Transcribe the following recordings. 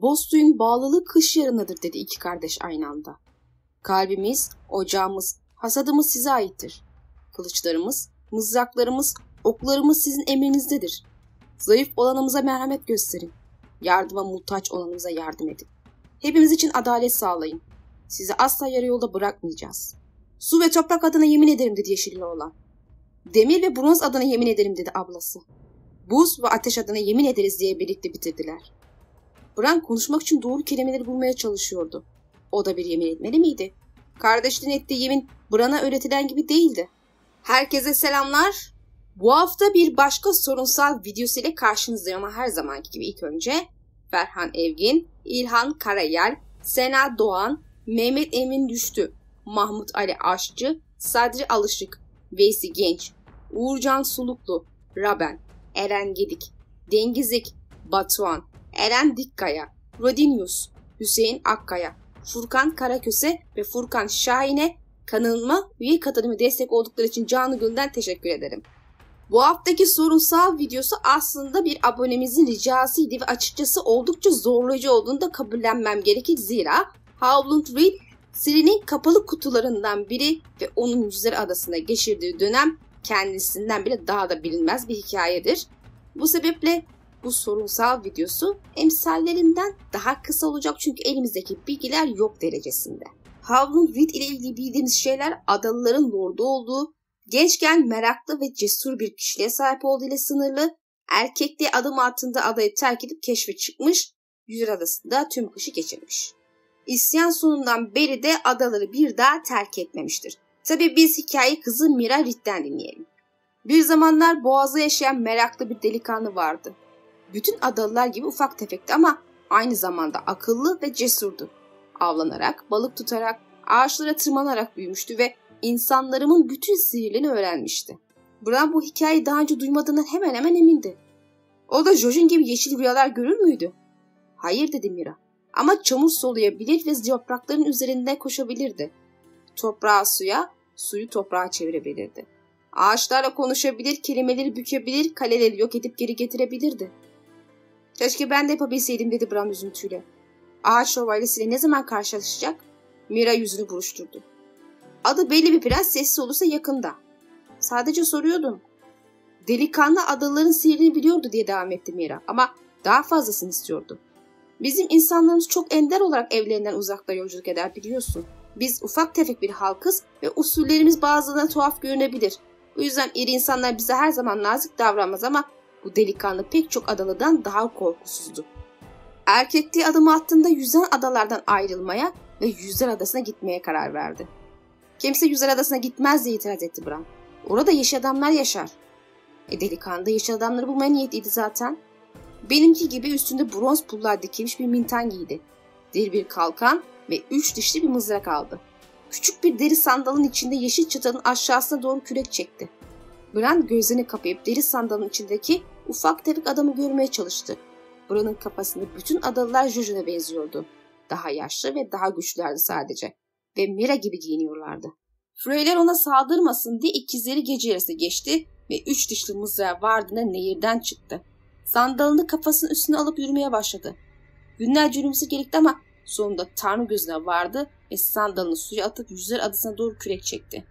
Bozsuyun bağlılığı kış yarınıdır dedi iki kardeş aynı anda. Kalbimiz, ocağımız, hasadımız size aittir. Kılıçlarımız, mızraklarımız, oklarımız sizin emrinizdedir. Zayıf olanımıza merhamet gösterin. Yardıma muhtaç olanımıza yardım edin. Hepimiz için adalet sağlayın. Sizi asla yarı yolda bırakmayacağız. Su ve toprak adına yemin ederim dedi Yeşilli olan. Demir ve bronz adına yemin ederim dedi ablası. Buz ve ateş adına yemin ederiz diye birlikte bitirdiler. Bran konuşmak için doğru kelimeleri bulmaya çalışıyordu. O da bir yemin etmeli miydi? Kardeşliğin ettiği yemin Bran'a öğretilen gibi değildi. Herkese selamlar. Bu hafta bir başka sorunsal videosu ile karşınızdayım ama her zamanki gibi ilk önce Ferhan Evgin, İlhan Karayel, Sena Doğan, Mehmet Emin Düştü, Mahmut Ali Aşçı, Sadri Alışık, Veysi Genç, Uğurcan Suluklu, Raben, Eren Gedik, Dengizik, Batuhan, Eren Dikkaya, Rodinius, Hüseyin Akkaya, Furkan Karaköse ve Furkan Şahin'e kanalıma üye katılımı destek oldukları için canı gönülden teşekkür ederim. Bu haftaki sorunsal videosu aslında bir abonemizin ricasıydı ve açıkçası oldukça zorlayıcı olduğunu da kabullenmem gerekir. Zira Howland Reed serinin kapalı kutularından biri ve onun Yüzler Adası'na geçirdiği dönem kendisinden bile daha da bilinmez bir hikayedir. Bu sebeple bu sorunsal videosu emsallerinden daha kısa olacak çünkü elimizdeki bilgiler yok derecesinde. Howland Reed ile ilgili bildiğimiz şeyler adalıların lordu olduğu, gençken meraklı ve cesur bir kişiliğe sahip olduğu ile sınırlı, erkekliğe adım attığında adayı terk edip keşfe çıkmış, Yüzler Adası'nda tüm kışı geçirmiş. İsyan sonundan beri de adaları bir daha terk etmemiştir. Tabi biz hikayeyi kızı Mira Reed'den dinleyelim. Bir zamanlar Boğaz'da yaşayan meraklı bir delikanlı vardı. Bütün adalılar gibi ufak tefekti ama aynı zamanda akıllı ve cesurdu. Avlanarak, balık tutarak, ağaçlara tırmanarak büyümüştü ve insanlarımın bütün sihirlerini öğrenmişti. Bran bu hikayeyi daha önce duymadığından hemen hemen emindi. O da Jojin gibi yeşil rüyalar görür müydü? Hayır dedi Mira. Ama çamur soluyabilir ve yaprakların üzerinde koşabilirdi. Toprağı suya, suyu toprağa çevirebilirdi. Ağaçlarla konuşabilir, kelimeleri bükebilir, kaleleri yok edip geri getirebilirdi. Keşke ben de yapabilseydim dedi Bran üzüntüyle. Ağaç şövalyesiyle ne zaman karşılaşacak? Mira yüzünü buruşturdu. Adı belli bir prens sessiz olursa yakında. Sadece soruyordum. Delikanlı adaların sihrini biliyordu diye devam etti Mira ama daha fazlasını istiyordu. Bizim insanlarımız çok ender olarak evlerinden uzakta yolculuk eder biliyorsun. Biz ufak tefek bir halkız ve usullerimiz bazılarına tuhaf görünebilir. Bu yüzden iri insanlar bize her zaman nazik davranmaz ama bu delikanlı pek çok adalıdan daha korkusuzdu. Erkekliğe adımı attığında yüzen adalardan ayrılmaya ve Yüzler Adası'na gitmeye karar verdi. Kimse Yüzler Adası'na gitmez diye itiraz etti Bran. Orada yeşil adamlar yaşar. Delikanlı da yeşil adamları bulmaya niyetliydi zaten. Benimki gibi üstünde bronz pullar dikilmiş bir mintan giydi. Deri bir kalkan ve 3 dişli bir mızrak aldı. Küçük bir deri sandalın içinde yeşil çıtanın aşağısına doğru kürek çekti. Bran gözlerini kapayıp deri sandalın içindeki ufak tefek adamı görmeye çalıştı. Bran'ın kafasında bütün adalılar Jojin'e benziyordu. Daha yaşlı ve daha güçlülerdi sadece. Ve Mira gibi giyiniyorlardı. Freyler ona saldırmasın diye ikizleri gece yarısı geçti ve 3 dişli mızrağı vardığında nehirden çıktı. Sandalını kafasının üstüne alıp yürümeye başladı. Günlerce yürümesi gerekti ama sonunda Tanrı gözüne vardı ve sandalını suya atıp Yüzler Adası'na doğru kürek çekti.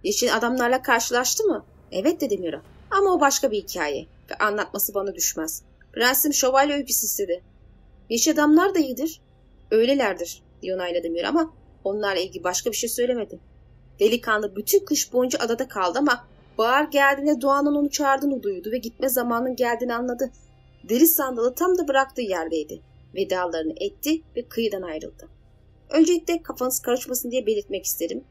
Yeşil adamlarla karşılaştı mı? Evet dedi Mira. Ama o başka bir hikaye ve anlatması bana düşmez. Prensim şövalye öyküsü istedi. Yeşil adamlar da iyidir. Öylelerdir diye onayladı Mira ama onlarla ilgili başka bir şey söylemedi. Delikanlı bütün kış boyunca adada kaldı ama bahar geldiğinde doğanın onu çağırdığını duydu ve gitme zamanının geldiğini anladı. Deri sandalı tam da bıraktığı yerdeydi. Vedalarını etti ve kıyıdan ayrıldı. Öncelikle kafanız karışmasın diye belirtmek isterim.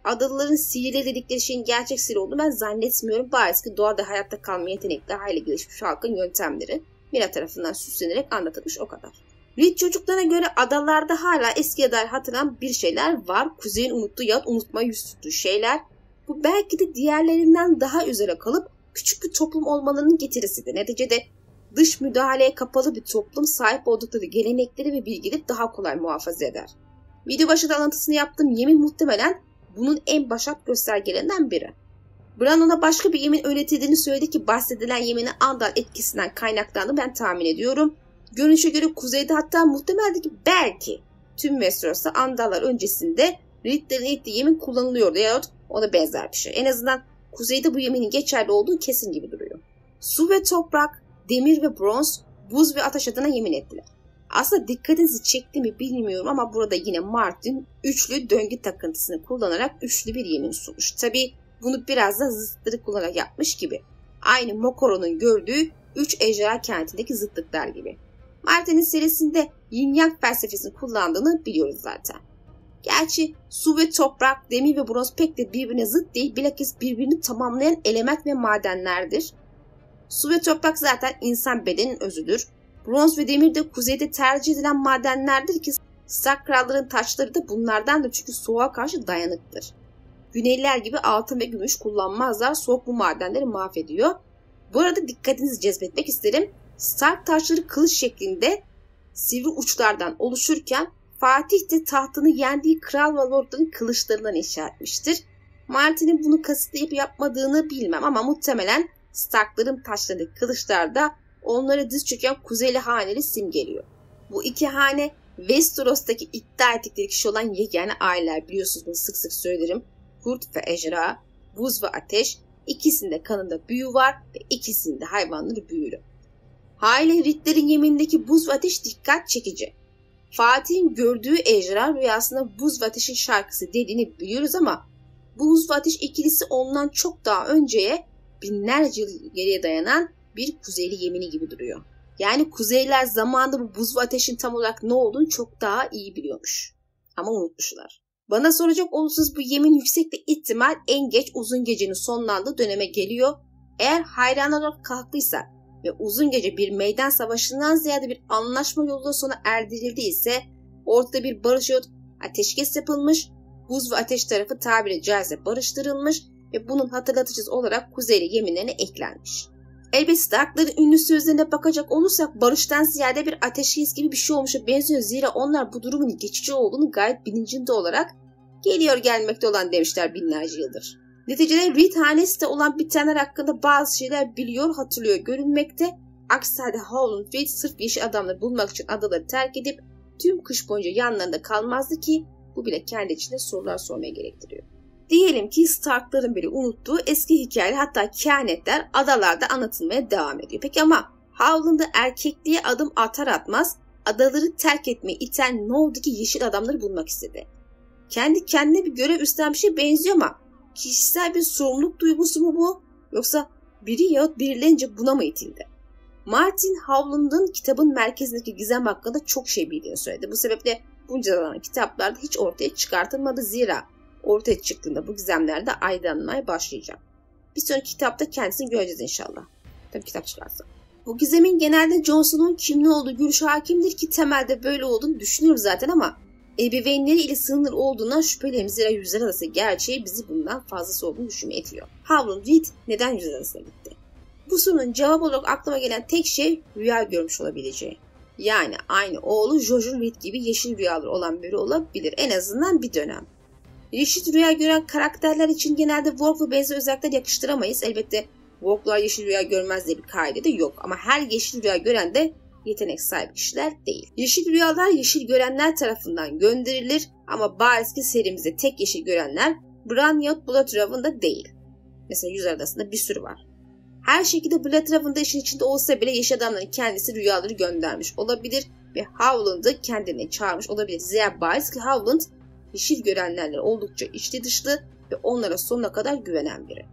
Adalıların sihirli dedikleri şeyin gerçek sihir olduğunu ben zannetmiyorum. Bariz ki doğada hayatta kalma yetenekli hayli gelişmiş halkın yöntemleri Mira tarafından süslenerek anlatılmış o kadar. Reed çocuklarına göre adalarda hala eskiye dair hatırlanan bir şeyler var. Kuzeyin unuttuğu ya unutmaya yüz tuttuğu şeyler. Bu belki de diğerlerinden daha üzere kalıp küçük bir toplum olmalarının getirisidir. Neticede dış müdahaleye kapalı bir toplum sahip oldukları gelenekleri ve bilgileri daha kolay muhafaza eder. Video başında alıntısını yaptığım yemin muhtemelen bunun en başat göstergelerinden biri. Bran ona başka bir yemin öğretildiğini söyledi ki bahsedilen yeminin Andal etkisinden kaynaklandığını ben tahmin ediyorum. Görünüşe göre kuzeyde, hatta muhtemelde ki belki tüm Westeros'ta Andallar öncesinde Reed'lerin ettiği yemin kullanılıyordu yahut ona benzer bir şey. En azından kuzeyde bu yeminin geçerli olduğu kesin gibi duruyor. Su ve toprak, demir ve bronz, buz ve ateş adına yemin ettiler. Aslında dikkatinizi çekti mi bilmiyorum ama burada yine Martin üçlü döngü takıntısını kullanarak üçlü bir yemin sunmuş. Tabi bunu biraz da zıtları kullanarak yapmış gibi. Aynı Mokoro'nun gördüğü 3 ejderha kentindeki zıtlıklar gibi. Martin'in serisinde Yin Yang felsefesini kullandığını biliyoruz zaten. Gerçi su ve toprak, demir ve bronz pek de birbirine zıt değil, bilakis birbirini tamamlayan element ve madenlerdir. Su ve toprak zaten insan bedeninin özüdür. Bronz ve demir de kuzeyde tercih edilen madenlerdir ki Stark kralların taçları da bunlardandır çünkü soğuğa karşı dayanıklıdır. Güneyliler gibi altın ve gümüş kullanmazlar, soğuk bu madenleri mahvediyor. Bu arada dikkatinizi cezbetmek isterim. Stark taçları kılıç şeklinde sivri uçlardan oluşurken Fatih de tahtını yendiği kral ve lordların kılıçlarından inşa etmiştir. Martin'in bunu kasıtlayıp yapmadığını bilmem ama muhtemelen Stark'ların taşlarındaki kılıçlar da onlara diz çöken Kuzeyli haneleri simgeliyor. Bu iki hane Westeros'taki iddia ettikleri kişi olan yegane aileler, biliyorsunuz bunu sık sık söylerim. Kurt ve ejderha, buz ve ateş, ikisinde kanında büyü var ve ikisinde hayvanları büyülü. Aile Reed'lerin yeminindeki buz ve ateş dikkat çekici. Fatih'in gördüğü ejderha rüyasında buz ve ateşin şarkısı dediğini biliyoruz ama buz ve ateş ikilisi ondan çok daha önceye, binlerce yıl geriye dayanan bir kuzeyli yemini gibi duruyor. Yani kuzeyliler zamanında bu buz ve ateşin tam olarak ne olduğunu çok daha iyi biliyormuş. Ama unutmuşlar. Bana soracak olursanız bu yemin yüksek bir ihtimal en geç uzun gecenin sonlandığı döneme geliyor. Eğer hayranlar olarak kalktıysa ve uzun gece bir meydan savaşından ziyade bir anlaşma yoluyla sona erdirildiyse ortada bir barış yahut ateşkes yapılmış, buz ve ateş tarafı tabiri caizse barıştırılmış ve bunun hatırlatıcısı olarak kuzeyli yeminlerine eklenmiş. Elbette Stark'ların ünlü sözlerine bakacak olursak barıştan ziyade bir ateşkes gibi bir şey olmuşa benziyor. Zira onlar bu durumun geçici olduğunu gayet bilincinde olarak geliyor gelmekte olan demişler binlerce yıldır. Neticede Reed hanesi de olan bitenler hakkında bazı şeyler biliyor, hatırlıyor görünmekte. Aksi halde Howland Reed sırf yeşil adamları bulmak için adaları terk edip tüm kış boyunca yanlarında kalmazdı ki bu bile kendi içinde sorular sormaya gerektiriyor. Diyelim ki Stark'ların bile unuttuğu eski hikayeler, hatta kehanetler adalarda anlatılmaya devam ediyor. Peki ama Howland'ı erkekliğe adım atar atmaz adaları terk etmeye iten ne oldu ki yeşil adamları bulmak istedi? Kendi kendine bir görev üstlenmiş bir şey benziyor ama kişisel bir sorumluluk duygusu mu bu? Yoksa biri yahut birilerince buna mı itildi? Martin Howland'ın kitabın merkezindeki gizem hakkında çok şey bildiğini söyledi. Bu sebeple bunca zaman kitaplarda hiç ortaya çıkartılmadı, zira ortaya çıktığında bu gizemler de aydınlanmaya başlayacak. Bir sonraki kitapta kendisini göreceğiz inşallah. Tabii kitap çıkarsa. Bu gizemin genelde Jon Snow'un kimli olduğu görüşü hakimdir ki temelde böyle olduğunu düşünüyoruz zaten ama ebeveynleri ile sınır olduğundan şüpheliyim. Zira Yüzler Adası gerçeği bizi bundan fazlası olduğunu düşünmeye itiyor. Howland Reed neden Yüzler Adası'na gitti? Bu sorunun cevabı olarak aklıma gelen tek şey rüya görmüş olabileceği. Yani aynı oğlu Jojen Reed gibi yeşil rüyaları olan biri olabilir. En azından bir dönem. Yeşil rüya gören karakterler için genelde Warg ve benzer özellikler yakıştıramayız. Elbette Warg'lar yeşil rüya görmez diye bir kaide de yok. Ama her yeşil rüya gören de yetenek sahibi kişiler değil. Yeşil rüyalar yeşil görenler tarafından gönderilir ama bariz ki serimizde tek yeşil görenler Bran yahut Bloodraven'da değil. Mesela Yüzler Adası'nda bir sürü var. Her şekilde Bloodraven'da işin içinde olsa bile yeşil adamların kendisi rüyaları göndermiş olabilir ve Howland'ı kendine çağırmış olabilir. Zira bariz ki Howland yeşil görenlerle oldukça içli dışlı ve onlara sonuna kadar güvenen biri.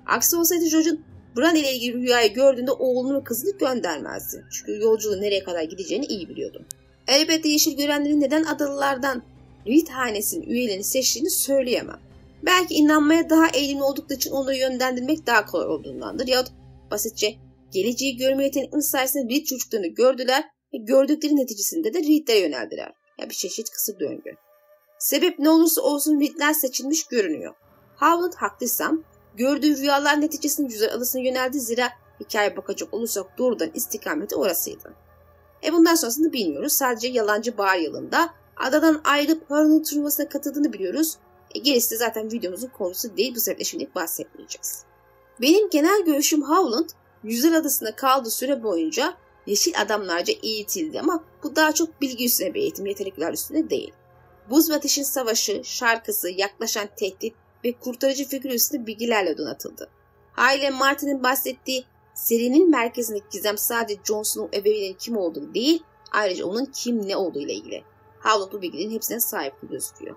Aksi olsaydı Jojen Bran ile ilgili rüyayı gördüğünde oğlunu ve kızını göndermezdi. Çünkü yolculuğun nereye kadar gideceğini iyi biliyordu. Elbette yeşil görenlerin neden adalılardan Reed hanesinin üyelerini seçtiğini söyleyemem. Belki inanmaya daha eğilimli oldukları için onları yönlendirmek daha kolay olduğundandır. Yahut basitçe geleceği görme yeteneğinin sayesinde Reed çocuklarını gördüler ve gördükleri neticesinde de Reed'lere yöneldiler. Ya bir çeşit kısır döngü. Sebep ne olursa olsun Reed'ler seçilmiş görünüyor. Howland haklıysam gördüğü rüyalar neticesinde Yüzler Adası'na yöneldi, zira hikaye bakacak olursak doğrudan istikameti orasıydı. Bundan sonrasını bilmiyoruz. Sadece yalancı Bahar yılında adadan ayrılıp Harun'un turnuvasına katıldığını biliyoruz. Gerisi de zaten videomuzun konusu değil, bu sebeple şimdilik bahsetmeyeceğiz. Benim genel görüşüm Howland, Yüzler Adası'nda kaldığı süre boyunca yeşil adamlarca eğitildi ama bu daha çok bilgi üstüne bir eğitim, yetenekler üstüne değil. Buz ve Ateş'in savaşı, şarkısı, yaklaşan tehdit ve kurtarıcı figür üstüne bilgilerle donatıldı. Hale Martin'in bahsettiği serinin merkezindeki gizem sadece Jon Snow'un ebeveyninin kim olduğu değil, ayrıca onun kim ne olduğu ile ilgili. Howland bu bilgilerin hepsine sahip gözüküyor.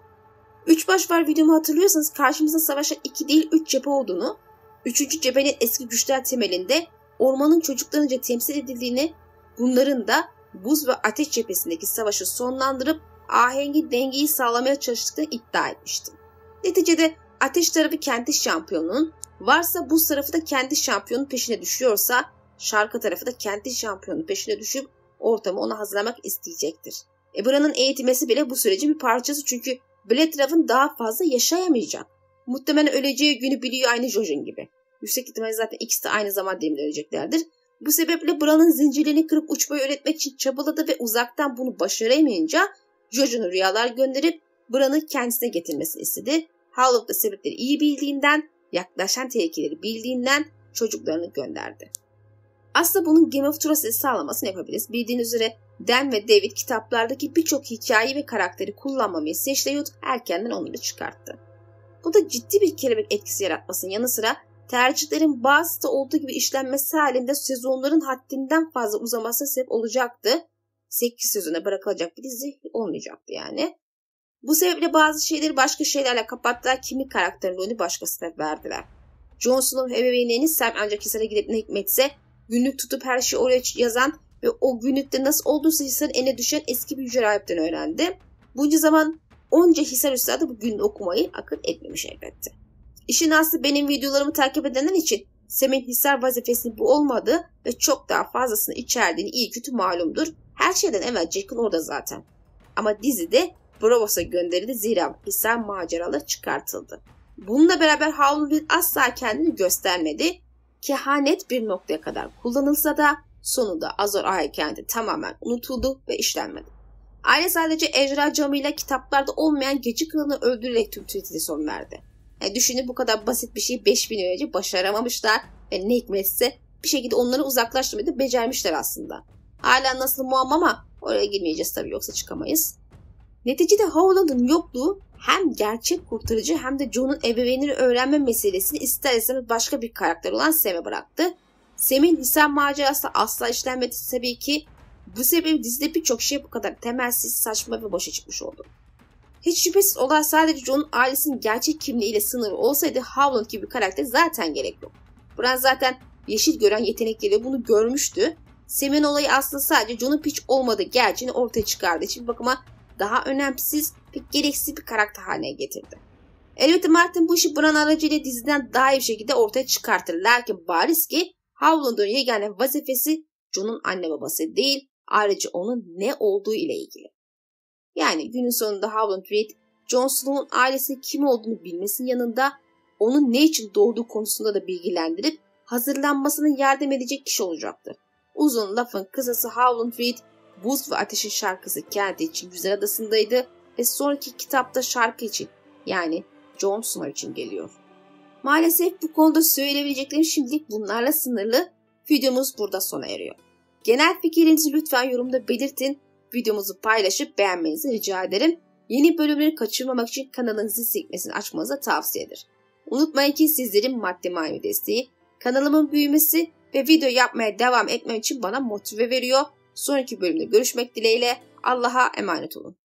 3 baş var videomu hatırlıyorsanız karşımızda savaşa 2 değil 3 cephe olduğunu, 3. cephenin eski güçler temelinde ormanın çocuklarınca temsil edildiğini, bunların da buz ve ateş cephesindeki savaşı sonlandırıp ahengi dengeyi sağlamaya çalıştıklarını iddia etmiştim. Neticede ateş tarafı kendi şampiyonunun, varsa buz tarafı da kendi şampiyonun peşine düşüyorsa, şarkı tarafı da kendi şampiyonun peşine düşüp ortamı ona hazırlamak isteyecektir. Bran'ın eğitilmesi bile bu sürecin bir parçası çünkü Blade tarafın daha fazla yaşayamayacak. Muhtemelen öleceği günü biliyor aynı Jojen gibi. Yüksek ihtimalle zaten ikisi de aynı zaman dilimde öleceklerdir. Bu sebeple Bran'ın zincirlerini kırıp uçmayı öğretmek için çabaladı ve uzaktan bunu başaramayınca Jojen'e rüyalar gönderip Bran'ı kendisine getirmesini istedi. Howland da sebepleri iyi bildiğinden, yaklaşan tehlikeleri bildiğinden çocuklarını gönderdi. Aslında bunun Game of Thrones'ı sağlamasını yapabiliriz. Bildiğiniz üzere Dan ve David kitaplardaki birçok hikayeyi ve karakteri kullanmamayı seçleyip erkenden onları çıkarttı. Bu da ciddi bir kelebek etkisi yaratmasının yanı sıra tercihlerin bazısı da olduğu gibi işlenmesi halinde sezonların haddinden fazla uzamasına sebep olacaktı. 8 sezona bırakılacak bir dizi olmayacaktı yani. Bu sebeple bazı şeyleri başka şeylerle kapattılar, kimi karakterin rolünü başkasına verdiler. Jon Snow'un ebeveynlerinin Sam ancak Hisar'a gidip ne hikmetse günlük tutup her şeyi oraya yazan ve o günlükte nasıl olduysa Hisar'ın eline düşen eski bir yüce rahipten öğrendi. Bunca zaman onca Hisar üstadı bu günlüğü okumayı akıl etmemiş elbette. İşin aslı benim videolarımı takip edenler için Sam'in Hisar vazifesinin bu olmadığı ve çok daha fazlasını içerdiğini iyi kötü malumdur. Her şeyden evvel Jaqen orada zaten. Ama dizide Braavos'a gönderildi zira Hisar maceraları çıkartıldı. Bununla beraber Howland asla kendini göstermedi. Kehanet bir noktaya kadar kullanılsa da sonunda Azor Ahai kenti tamamen unutuldu ve işlenmedi. Aile sadece ejderha camıyla kitaplarda olmayan Gece Kralı'nı öldürerek tüm türlü son verdi. Düşünün bu kadar basit bir şeyi 5000 yıl önce başaramamışlar ve ne hikmetse bir şekilde onları uzaklaştırmayı da becermişler aslında. Hala nasıl muamma ama oraya girmeyeceğiz tabii yoksa çıkamayız. Neticede Howland'ın yokluğu hem gerçek kurtarıcı hem de Jon'un ebeveynleri öğrenme meselesini ister istemez başka bir karakter olan Sam'e bıraktı. Sam'in Hisar macerası asla işlenmedi tabii ki. Bu sebeple dizide birçok şey bu kadar temelsiz, saçma ve boşa çıkmış oldu. Hiç şüphesiz olay sadece Jon'un ailesinin gerçek kimliğiyle sınırlı olsaydı Howland gibi bir karakter zaten gerek yok. Bran zaten yeşil gören yetenekleriyle bunu görmüştü. Sam'in olayı aslında sadece Jon'un piç olmadığı gerçeğini ortaya çıkardığı için bir bakıma daha önemsiz ve gereksiz bir karakter haline getirdi. Elbette Martin bu işi Bran aracıyla diziden daha iyi bir şekilde ortaya çıkartır. Lakin bariz ki Howland'ın yegane vazifesi Jon'un anne babası değil, ayrıca onun ne olduğu ile ilgili. Yani günün sonunda Howland Reed, Jon Snow'un ailesinin kim olduğunu bilmesinin yanında onun ne için doğduğu konusunda da bilgilendirip hazırlanmasına yardım edecek kişi olacaktır. Uzun lafın kısası Howland Reed, Buz ve Ateş'in şarkısı kendi için Güzel Adası'ndaydı ve sonraki kitapta şarkı için yani Jon Snow için geliyor. Maalesef bu konuda söyleyebileceklerim şimdilik bunlarla sınırlı. Videomuz burada sona eriyor. Genel fikirlerinizi lütfen yorumda belirtin. Videomuzu paylaşıp beğenmenizi rica ederim. Yeni bölümleri kaçırmamak için kanalın zil sekmesini açmanızı tavsiye ederim. Unutmayın ki sizlerin maddi manevi desteği, kanalımın büyümesi ve video yapmaya devam etmem için bana motive veriyor. Sonraki bölümde görüşmek dileğiyle Allah'a emanet olun.